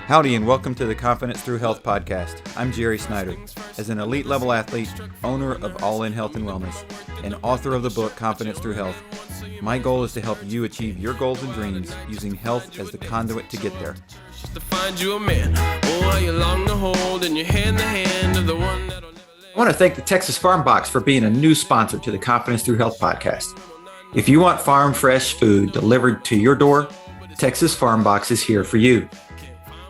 Howdy and welcome to the Confidence Through Health podcast. I'm Jerry Snyder. As an elite level athlete, owner of All In Health and Wellness, and author of the book Confidence Through Health, my goal is to help you achieve your goals and dreams using health as the conduit to get there. Just to find you a man, oh, you long to hold in your hand the hand of the one that'll never let. I want to thank the Texas Farm Box for being a new sponsor to the Confidence Through Health podcast. If you want farm fresh food delivered to your door, Texas Farm Box is here for you.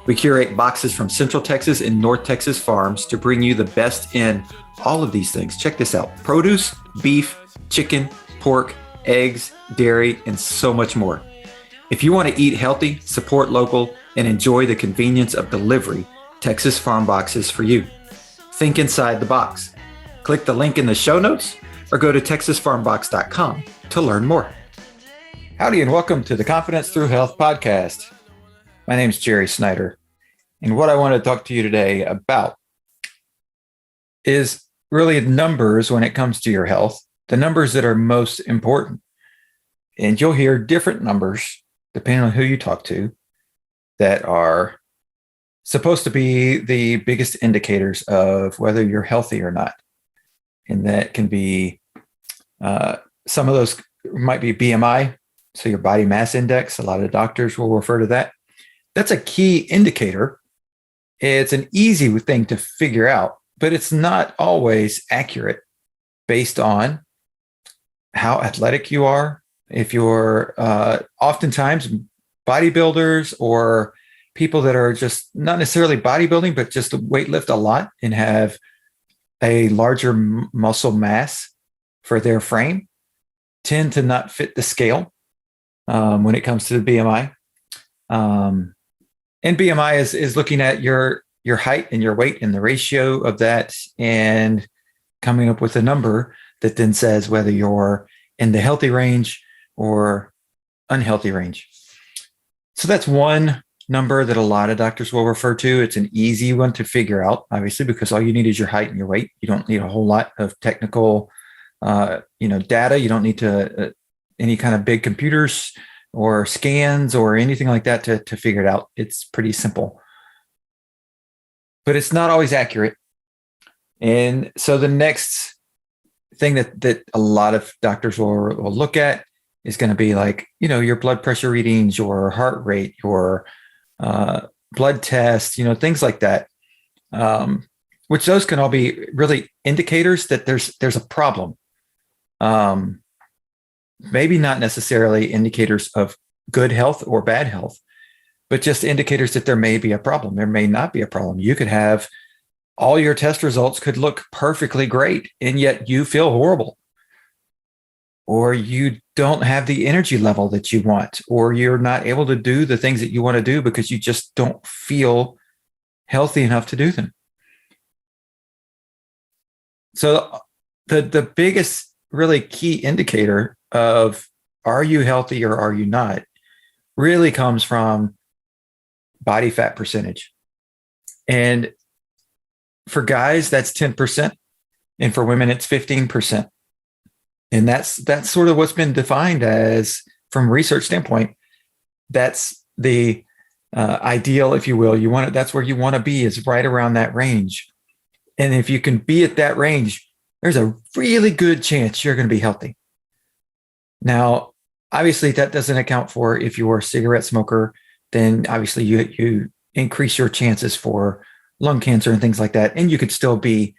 We curate boxes from Central Texas and North Texas farms to bring you the best in all of these things. Check this out: produce, beef, chicken, pork, eggs, dairy, and so much more. If you want to eat healthy, support local, and enjoy the convenience of delivery, Texas Farm Box is for you. Think inside the box. Click the link in the show notes or go to texasfarmbox.com to learn more. Howdy and welcome to the Confidence Through Health podcast. My name is Jerry Snyder, and what I want to talk to you today about is really numbers when it comes to your health, the numbers that are most important. And you'll hear different numbers, depending on who you talk to, that are supposed to be the biggest indicators of whether you're healthy or not. And that can be, some of those might be BMI, so your body mass index. A lot of doctors will refer to that. That's a key indicator. It's an easy thing to figure out, but it's not always accurate based on how athletic you are. If you're oftentimes bodybuilders or people that are just not necessarily bodybuilding, but just weight lift a lot and have a larger muscle mass for their frame, tend to not fit the scale when it comes to the BMI. And BMI is looking at your height and your weight and the ratio of that and coming up with a number that then says whether you're in the healthy range or unhealthy range. So that's one number that a lot of doctors will refer to. It's an easy one to figure out, obviously, because all you need is your height and your weight. You don't need a whole lot of technical, data. You don't need to any kind of big computers or scans or anything like that to figure it out. It's pretty simple, but it's not always accurate. And so the next thing that a lot of doctors will look at is going to be like, your blood pressure readings, your heart rate, your blood tests, things like that, which those can all be really indicators that there's a problem. Maybe not necessarily indicators of good health or bad health, but just indicators that there may be a problem. There may not be a problem. You could have all your test results could look perfectly great, and yet you feel horrible. Or you don't have the energy level that you want, or you're not able to do the things that you want to do because you just don't feel healthy enough to do them. So the biggest really key indicator of are you healthy or are you not really comes from body fat percentage. And for guys, that's 10%. And for women, it's 15%. And that's sort of what's been defined as, from a research standpoint, that's the ideal, if you will. That's where you want to be, is right around that range. And if you can be at that range, there's a really good chance you're going to be healthy. Now, obviously, that doesn't account for if you're a cigarette smoker, then obviously you increase your chances for lung cancer and things like that. And you could still be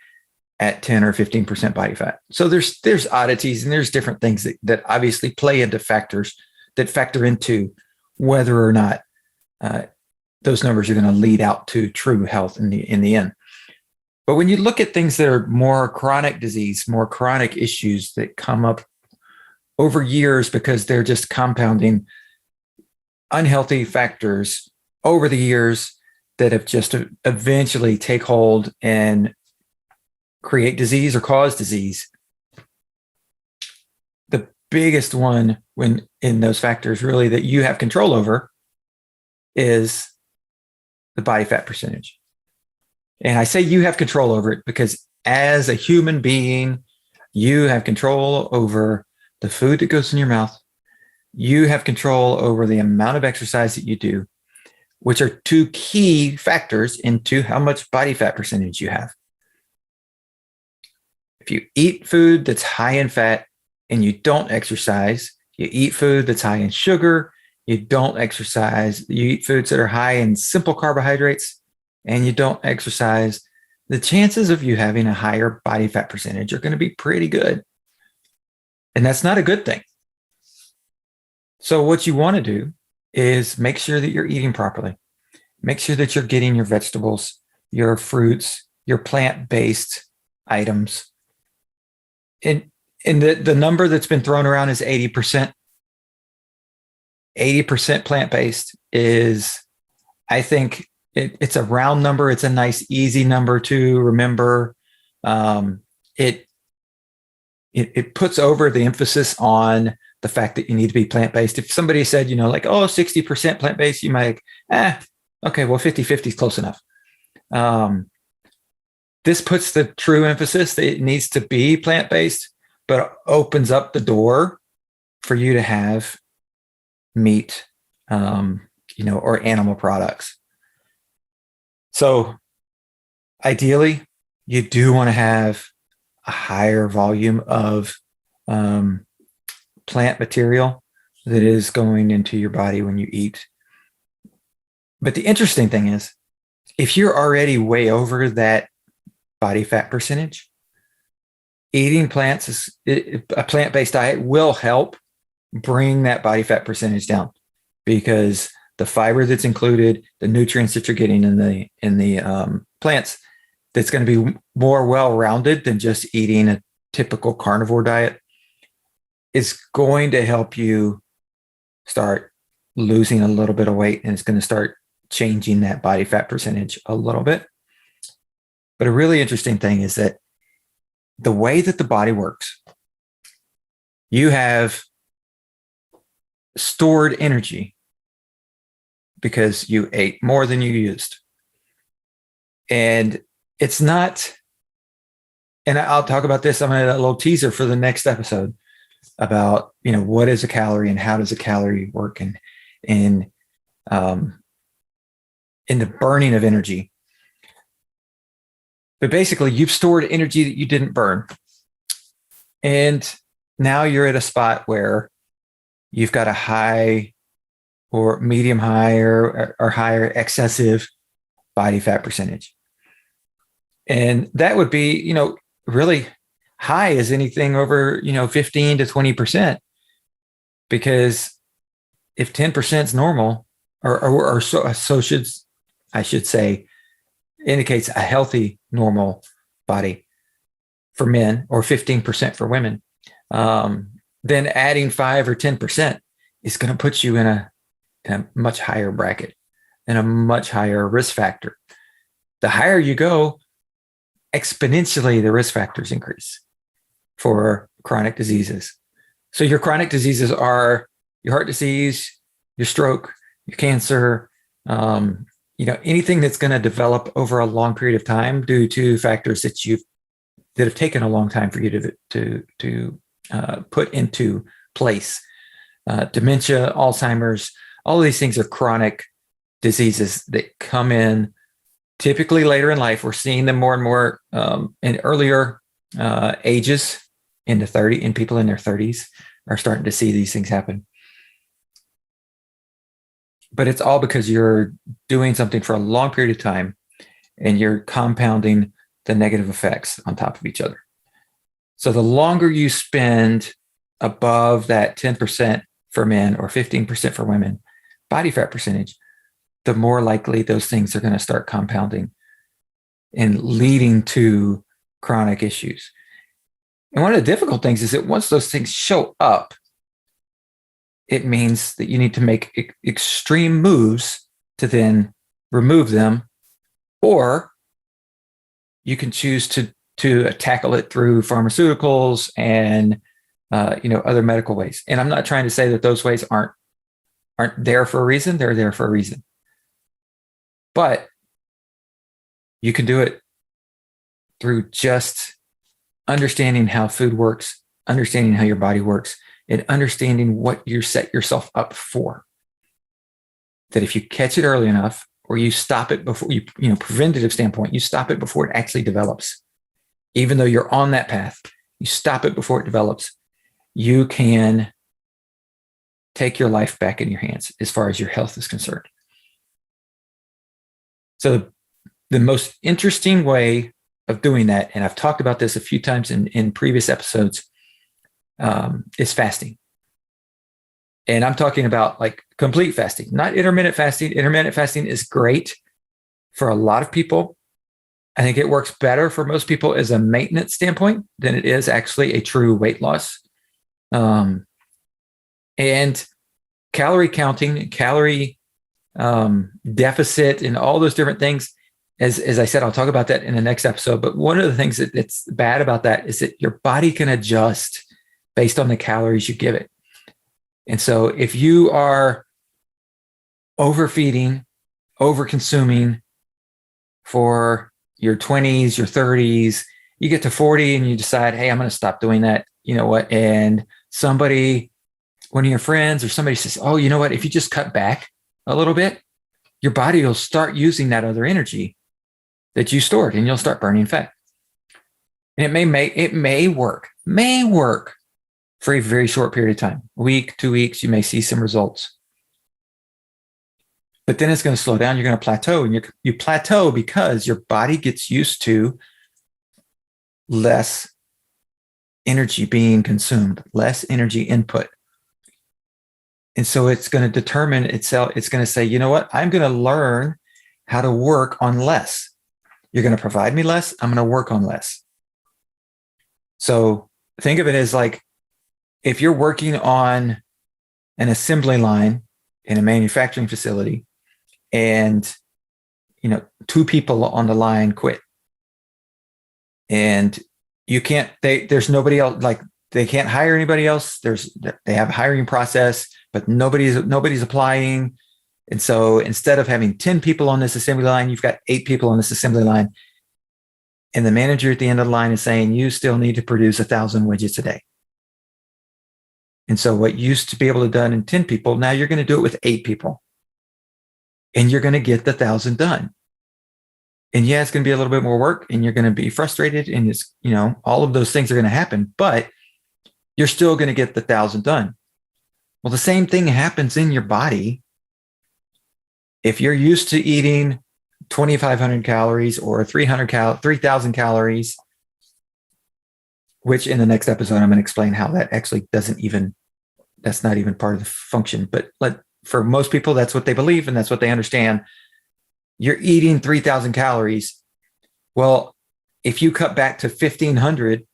at 10 or 15% body fat. So there's oddities and there's different things that obviously play into factors that factor into whether or not those numbers are going to lead out to true health in the end. But when you look at things that are more chronic disease, more chronic issues that come up over years because they're just compounding unhealthy factors over the years that have just eventually take hold and create disease or cause disease. The biggest one when in those factors really that you have control over is the body fat percentage. And I say you have control over it because as a human being, you have control over the food that goes in your mouth. You have control over the amount of exercise that you do. which are two key factors into how much body fat percentage you have. If you eat food that's high in fat and you don't exercise, you eat food that's high in sugar, you don't exercise, you eat foods that are high in simple carbohydrates, and you don't exercise, the chances of you having a higher body fat percentage are going to be pretty good. And that's not a good thing. So what you want to do is make sure that you're eating properly. Make sure that you're getting your vegetables, your fruits, your plant-based items. And the number that's been thrown around is 80%. 80% plant-based is, I think it's a round number. It's a nice, easy number to remember. It puts over the emphasis on the fact that you need to be plant-based. If somebody said, 60% plant-based, you might, okay, well, 50-50 is close enough. This puts the true emphasis that it needs to be plant-based, but opens up the door for you to have meat, or animal products. So ideally, you do want to have a higher volume of plant material that is going into your body when you eat. But the interesting thing is, if you're already way over that body fat percentage, eating plants, a plant-based diet will help bring that body fat percentage down, because the fiber that's included, the nutrients that you're getting in the plants, that's going to be more well-rounded than just eating a typical carnivore diet, is going to help you start losing a little bit of weight, and it's going to start changing that body fat percentage a little bit. But a really interesting thing is that the way that the body works, you have stored energy because you ate more than you used. And it's not, and I'll talk about this, I'm going to a little teaser for the next episode about, what is a calorie and how does a calorie work in the burning of energy. But basically, you've stored energy that you didn't burn. And now you're at a spot where you've got a high or medium high or higher excessive body fat percentage. And that would be, really high as anything over, 15 to 20%. Because if 10% is normal, or so I should say, indicates a healthy, normal body for men, or 15% for women, then adding 5 or 10% is going to put you in a much higher bracket and a much higher risk factor. The higher you go, exponentially the risk factors increase for chronic diseases. So your chronic diseases are your heart disease, your stroke, your cancer, anything that's going to develop over a long period of time due to factors that have taken a long time for you to put into place. Dementia, Alzheimer's, all of these things are chronic diseases that come in typically later in life. We're seeing them more and more in earlier ages, in people in their 30s are starting to see these things happen. But it's all because you're doing something for a long period of time and you're compounding the negative effects on top of each other. So the longer you spend above that 10% for men or 15% for women body fat percentage, the more likely those things are going to start compounding and leading to chronic issues. And one of the difficult things is that once those things show up, it means that you need to make extreme moves to then remove them, or you can choose to tackle it through pharmaceuticals and other medical ways. And I'm not trying to say that those ways aren't there for a reason. They're there for a reason. But you can do it through just understanding how food works, understanding how your body works, and understanding what you set yourself up for. that if you catch it early enough, or you stop it before preventative standpoint, you stop it before it actually develops. Even though you're on that path, you stop it before it develops. You can take your life back in your hands as far as your health is concerned. So the most interesting way of doing that, and I've talked about this a few times in previous episodes, is fasting. And I'm talking about like complete fasting, not intermittent fasting. Intermittent fasting is great for a lot of people. I think it works better for most people as a maintenance standpoint than it is actually a true weight loss. And calorie counting, calorie deficit, and all those different things. As I said, I'll talk about that in the next episode. But one of the things that's bad about that is that your body can adjust based on the calories you give it. And so if you are overfeeding, overconsuming for your 20s, your 30s, you get to 40 and you decide, hey, I'm going to stop doing that. You know what? And somebody, one of your friends or somebody says, oh, you know what? If you just cut back a little bit, your body will start using that other energy that you stored and you'll start burning fat. And it may work for a very short period of time, a week, 2 weeks, you may see some results. But then it's going to slow down. You're going to plateau, and you plateau because your body gets used to less energy being consumed, less energy input. And so it's going to determine itself. It's going to say, you know what? I'm going to learn how to work on less. You're going to provide me less. I'm going to work on less. So think of it as like, if you're working on an assembly line in a manufacturing facility and, two people on the line quit and you can't, there's nobody else, like they can't hire anybody else. They have a hiring process, but nobody's applying. And so instead of having 10 people on this assembly line, you've got 8 people on this assembly line. And the manager at the end of the line is saying, you still need to produce 1,000 widgets a day. And so what used to be able to be done in 10 people, now you're going to do it with 8 people. And you're going to get the 1,000 done. And yeah, it's going to be a little bit more work and you're going to be frustrated and it's, all of those things are going to happen, but you're still going to get the 1,000 done. Well, the same thing happens in your body. If you're used to eating 2,500 calories or 3,000 calories, which in the next episode, I'm going to explain how that actually that's not even part of the function. But for most people, that's what they believe and that's what they understand. You're eating 3,000 calories. Well, if you cut back to 1,500,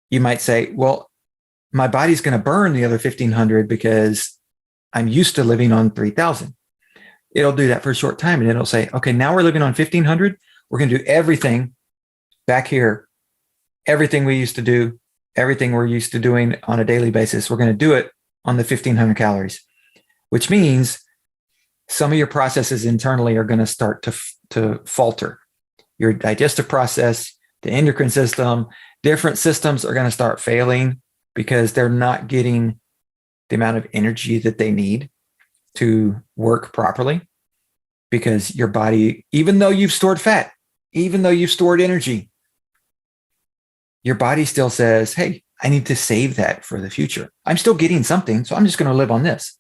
you might say, well, my body's going to burn the other 1,500 because I'm used to living on 3,000. It'll do that for a short time. And it'll say, okay, now we're living on 1,500. We're going to do everything back here. Everything we used to do, everything we're used to doing on a daily basis, we're going to do it on the 1,500 calories, which means some of your processes internally are going to start to falter. Your digestive process, the endocrine system, different systems are going to start failing because they're not getting the amount of energy that they need to work properly. Because your body, even though you've stored fat, even though you've stored energy, your body still says, hey, I need to save that for the future. I'm still getting something, so I'm just going to live on this.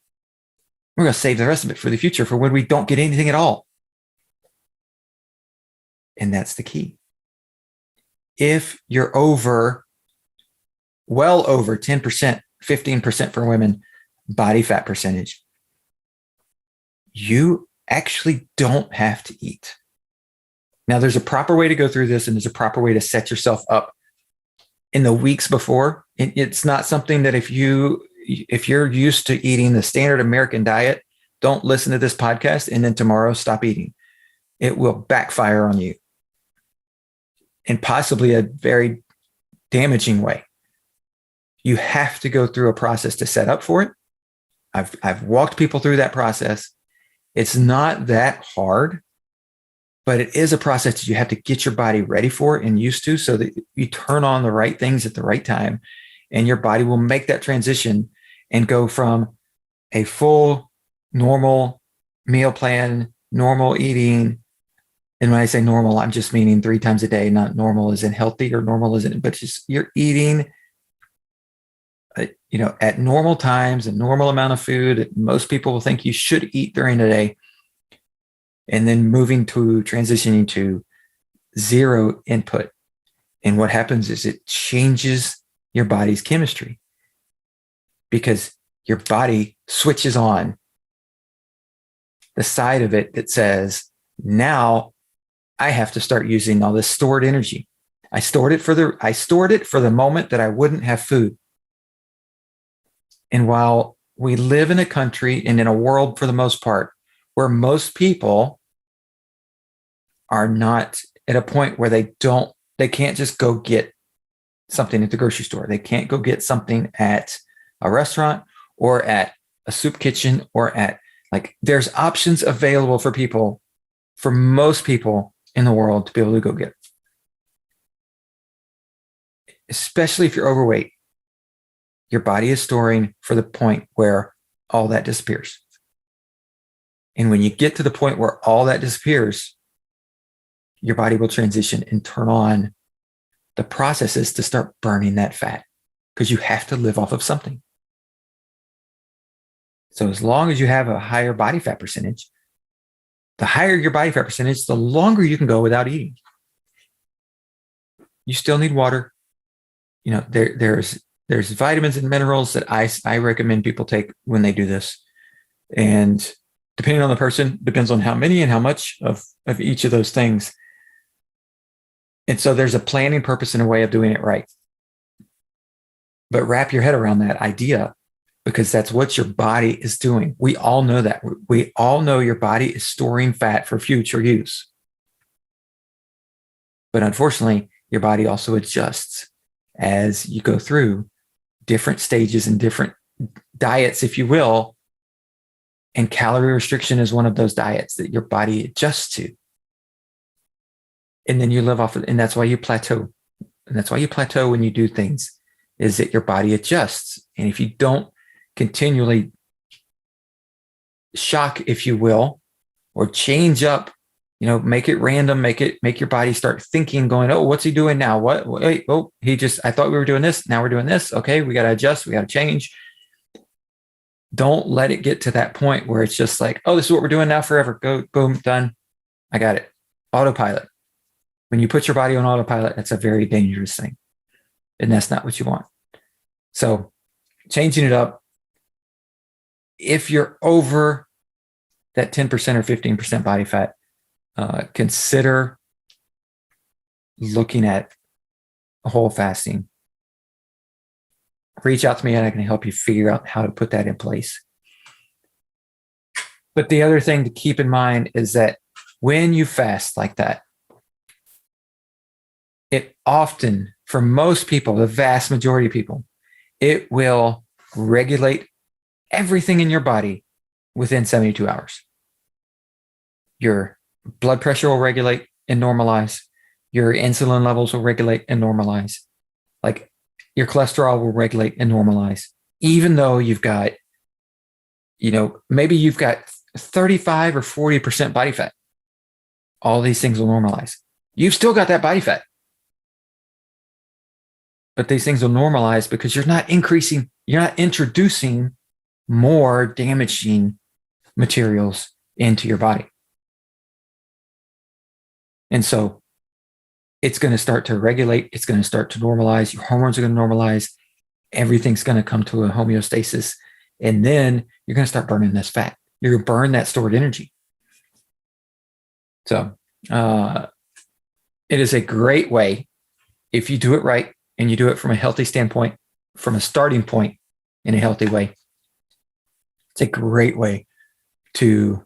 We're going to save the rest of it for the future for when we don't get anything at all. And that's the key. If you're well over 10%, 15% for women, body fat percentage, you actually don't have to eat. Now, there's a proper way to go through this, and there's a proper way to set yourself up in the weeks before. It's not something that if you're used to eating the standard American diet, don't listen to this podcast and then tomorrow stop eating. It will backfire on you in possibly a very damaging way. You have to go through a process to set up for it. I've walked people through that process. It's not that hard, but it is a process that you have to get your body ready for and used to so that you turn on the right things at the right time, and your body will make that transition and go from a full, normal, meal plan, normal eating. And when I say normal, I'm just meaning 3 times a day, not normal as in healthy or normal as in, but just you're eating, at normal times, a normal amount of food that most people will think you should eat during the day. And then transitioning to zero input. And what happens is it changes your body's chemistry because your body switches on the side of it that says, now I have to start using all this stored energy. I stored it for the moment that I wouldn't have food. And while we live in a country and in a world for the most part where most people are not at a point where they can't just go get something at the grocery store. They can't go get something at a restaurant or at a soup kitchen or there's options available for most people in the world to be able to go get. Especially if you're overweight, your body is storing for the point where all that disappears. And when you get to the point where all that disappears, your body will transition and turn on the processes to start burning that fat because you have to live off of something. So as long as you have a higher body fat percentage, the higher your body fat percentage, the longer you can go without eating. You still need water. There's vitamins and minerals that I recommend people take when they do this. And depending on the person, depends on how many and how much of each of those things. And so there's a planning purpose and a way of doing it right. But wrap your head around that idea because that's what your body is doing. We all know that. We all know your body is storing fat for future use. But unfortunately, your body also adjusts as you go through different stages and different diets, if you will. And calorie restriction is one of those diets that your body adjusts to. And then you live off of, and that's why you plateau. And that's why you plateau when you do things, is that your body adjusts. And if you don't continually shock, if you will, or change up, make it random, make your body start thinking, going, oh, what's he doing now? Wait, I thought we were doing this. Now we're doing this. Okay, we got to adjust. We got to change. Don't let it get to that point where it's just like, oh, this is what we're doing now forever. Go, boom, done. I got it. Autopilot. When you put your body on autopilot, that's a very dangerous thing. And that's not what you want. So changing it up. If you're over that 10% or 15% body fat, consider looking at whole fasting. Reach out to me and I can help you figure out how to put that in place. But the other thing to keep in mind is that when you fast like that, it often, for most people, the vast majority of people, it will regulate everything in your body within 72 hours. Your blood pressure will regulate and normalize. Your insulin levels will regulate and normalize. Your cholesterol will regulate and normalize. Even though you've got, maybe you've got 35 or 40% body fat. All these things will normalize. You've still got that body fat. But these things will normalize because you're not introducing more damaging materials into your body. And so it's going to start to regulate. It's going to start to normalize. Your hormones are going to normalize. Everything's going to come to a homeostasis. And then you're going to start burning this fat. You're going to burn that stored energy. So it is a great way, if you do it right and you do it from a healthy standpoint, from a starting point in a healthy way. It's a great way to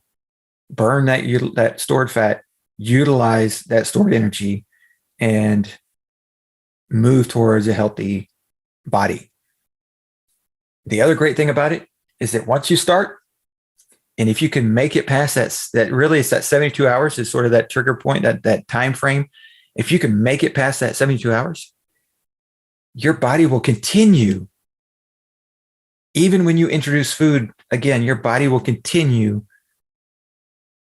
burn that stored fat, utilize that stored energy, and move towards a healthy body. The other great thing about it is that once you start, and if you can make it past that really it's that 72 hours is sort of that trigger point, that time frame. If you can make it past that 72 hours, your body will continue. Even when you introduce food, again, your body will continue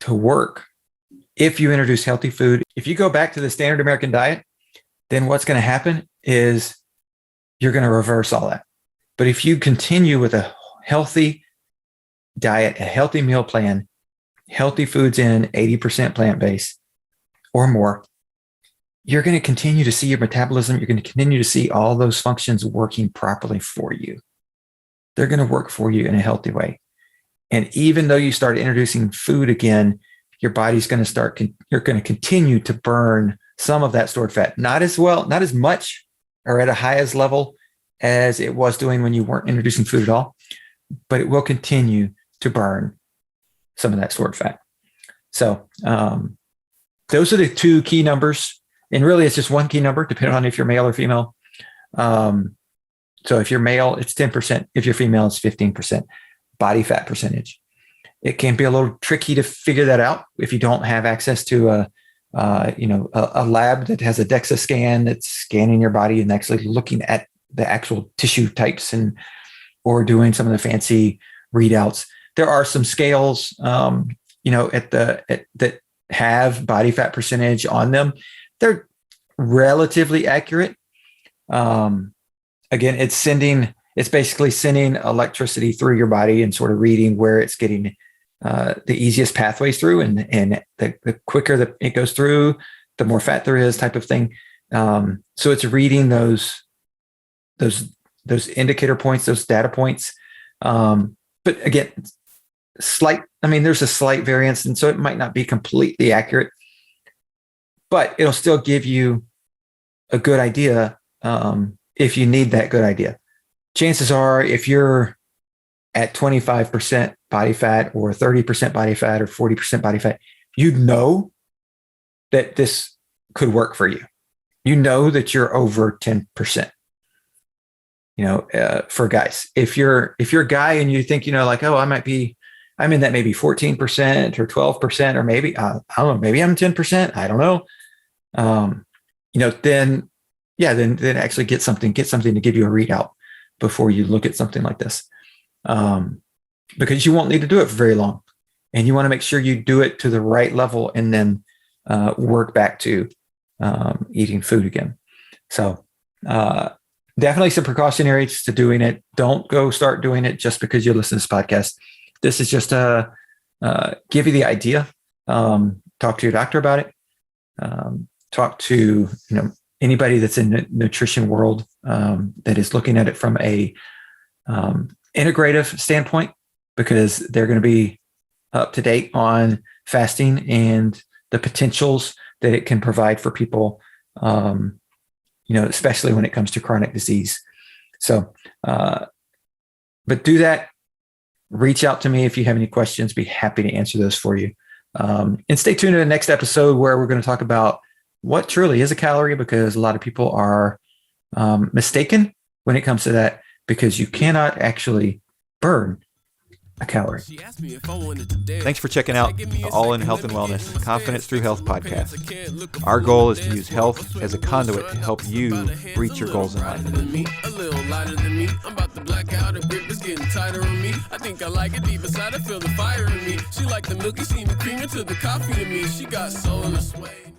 to work if you introduce healthy food. If you go back to the standard American diet, then what's going to happen is you're going to reverse all that. But if you continue with a healthy diet, a healthy meal plan, healthy foods in 80% plant-based or more, you're going to continue to see your metabolism. You're going to continue to see all those functions working properly for you. They're going to work for you in a healthy way. And even though you start introducing food again, your body's going to you're going to continue to burn some of that stored fat. Not as well, not as much or at a highest level as it was doing when you weren't introducing food at all, but it will continue to burn some of that stored fat. So those are the two key numbers. And really, it's just one key number, depending on if you're male or female. So if you're male, it's 10%. If you're female, it's 15% body fat percentage. It can be a little tricky to figure that out if you don't have access to a lab that has a DEXA scan that's scanning your body and actually looking at the actual tissue types or doing some of the fancy readouts. There are some scales, that have body fat percentage on them. They're relatively accurate. Again, it's basically sending electricity through your body and sort of reading where it's getting the easiest pathways through, and the quicker that it goes through, the more fat there is, type of thing. So it's reading those indicator points, those data points. But again, there's a slight variance, and so it might not be completely accurate, but it'll still give you a good idea if you need that good idea. Chances are, if you're at 25% body fat or 30% body fat or 40% body fat, you know that this could work for you. You know that you're over 10%. For guys, if you're a guy and you think, I'm in that maybe 14% or 12%, or maybe, I don't know, maybe I'm 10%. I don't know. Then actually get something to give you a readout before you look at something like this. Because you won't need to do it for very long, and you want to make sure you do it to the right level and then work back to eating food again. So definitely some precautionaries to doing it. Don't go start doing it just because you listen to this podcast. This is just to give you the idea. Talk to your doctor about it. Talk to anybody that's in the nutrition world that is looking at it from a integrative standpoint, because they're going to be up to date on fasting and the potentials that it can provide for people, especially when it comes to chronic disease. So, but do that. Reach out to me if you have any questions. Be happy to answer those for you. And stay tuned to the next episode, where we're going to talk about what truly is a calorie, because a lot of people are mistaken when it comes to that, because you cannot actually burn a calorie. Thanks for checking out the All in Health and Wellness Confidence Through Health podcast. Our goal is to use health as a conduit to help you reach your goals in life. A little lighter than me. I'm about to black out. Her grip is getting tighter on me. I think I like it deep inside. I feel the fire in me. She like the milky, see me cream into the coffee to me. She got soul in her sway.